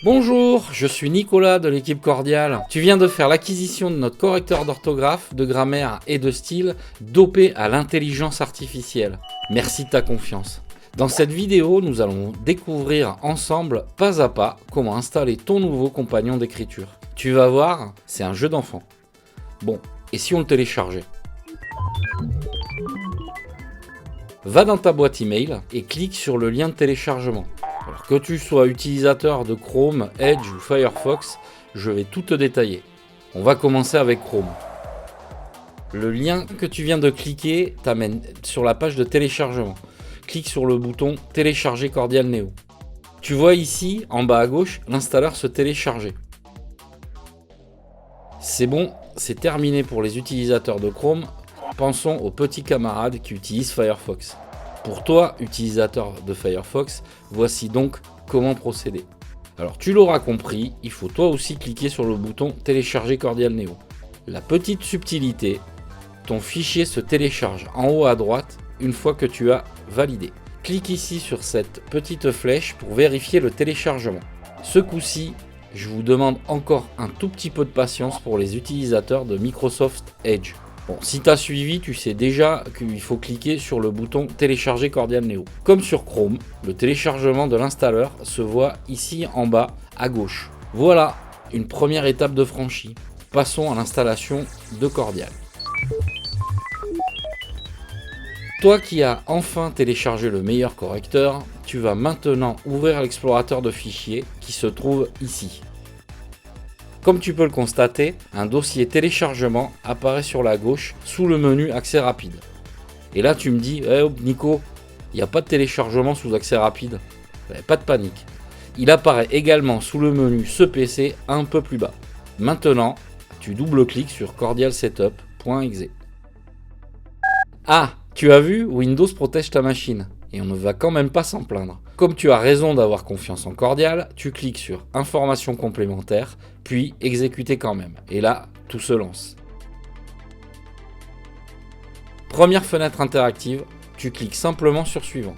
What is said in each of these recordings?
Bonjour, je suis Nicolas de l'équipe Cordial. Tu viens de faire l'acquisition de notre correcteur d'orthographe, de grammaire et de style dopé à l'intelligence artificielle. Merci de ta confiance. Dans cette vidéo, nous allons découvrir ensemble, pas à pas, comment installer ton nouveau compagnon d'écriture. Tu vas voir, c'est un jeu d'enfant. Bon, et si on le téléchargeait ? Va dans ta boîte email et clique sur le lien de téléchargement. Alors que tu sois utilisateur de Chrome, Edge ou Firefox, je vais tout te détailler. On va commencer avec Chrome. Le lien que tu viens de cliquer t'amène sur la page de téléchargement. Clique sur le bouton Télécharger Cordial Neo. Tu vois ici, en bas à gauche, l'installeur se télécharger. C'est bon, c'est terminé pour les utilisateurs de Chrome. Pensons aux petits camarades qui utilisent Firefox. Pour toi, utilisateur de Firefox, voici donc comment procéder. Alors tu l'auras compris, il faut toi aussi cliquer sur le bouton Télécharger Cordial Neo. La petite subtilité, ton fichier se télécharge en haut à droite une fois que tu as validé. Clique ici sur cette petite flèche pour vérifier le téléchargement. Ce coup-ci, je vous demande encore un tout petit peu de patience pour les utilisateurs de Microsoft Edge. Bon, si tu as suivi, tu sais déjà qu'il faut cliquer sur le bouton Télécharger Cordial Neo. Comme sur Chrome, le téléchargement de l'installeur se voit ici en bas à gauche. Voilà, une première étape de franchie. Passons à l'installation de Cordial. Toi qui as enfin téléchargé le meilleur correcteur, tu vas maintenant ouvrir l'explorateur de fichiers qui se trouve ici. Comme tu peux le constater, un dossier téléchargement apparaît sur la gauche sous le menu accès rapide. Et là tu me dis, Nico, il n'y a pas de téléchargement sous accès rapide. Pas de panique. Il apparaît également sous le menu ce PC un peu plus bas. Maintenant, tu double-cliques sur cordialsetup.exe. Ah, tu as vu, Windows protège ta machine. Et on ne va quand même pas s'en plaindre. Comme tu as raison d'avoir confiance en Cordial, tu cliques sur Informations complémentaires, puis Exécuter quand même. Et là, tout se lance. Première fenêtre interactive, tu cliques simplement sur Suivant.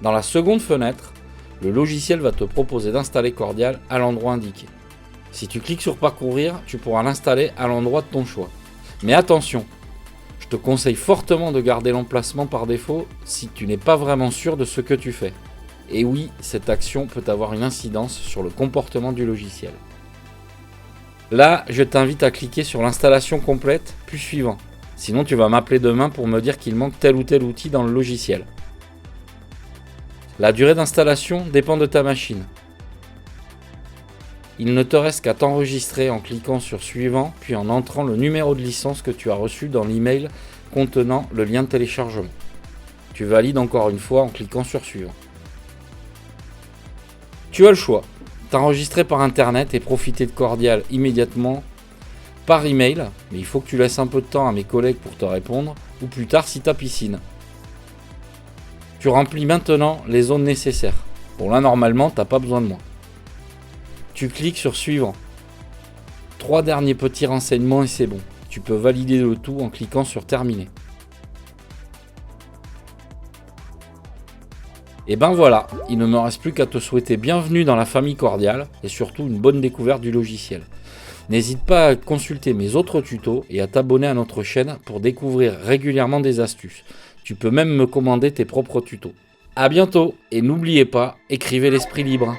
Dans la seconde fenêtre, le logiciel va te proposer d'installer Cordial à l'endroit indiqué. Si tu cliques sur Parcourir, tu pourras l'installer à l'endroit de ton choix. Mais attention, je te conseille fortement de garder l'emplacement par défaut si tu n'es pas vraiment sûr de ce que tu fais. Et oui, cette action peut avoir une incidence sur le comportement du logiciel. Là, je t'invite à cliquer sur l'installation complète, puis suivant. Sinon, tu vas m'appeler demain pour me dire qu'il manque tel ou tel outil dans le logiciel. La durée d'installation dépend de ta machine. Il ne te reste qu'à t'enregistrer en cliquant sur Suivant, puis en entrant le numéro de licence que tu as reçu dans l'email contenant le lien de téléchargement. Tu valides encore une fois en cliquant sur Suivant. Tu as le choix, t'enregistrer par internet et profiter de Cordial immédiatement par email, mais il faut que tu laisses un peu de temps à mes collègues pour te répondre, ou plus tard si tu as piscine. Tu remplis maintenant les zones nécessaires. Bon là normalement t'as pas besoin de moi. Tu cliques sur Suivant. 3 derniers petits renseignements et c'est bon. Tu peux valider le tout en cliquant sur Terminer. Et ben voilà, il ne me reste plus qu'à te souhaiter bienvenue dans la famille Cordial et surtout une bonne découverte du logiciel. N'hésite pas à consulter mes autres tutos et à t'abonner à notre chaîne pour découvrir régulièrement des astuces. Tu peux même me commander tes propres tutos. A bientôt et n'oubliez pas, écrivez l'esprit libre.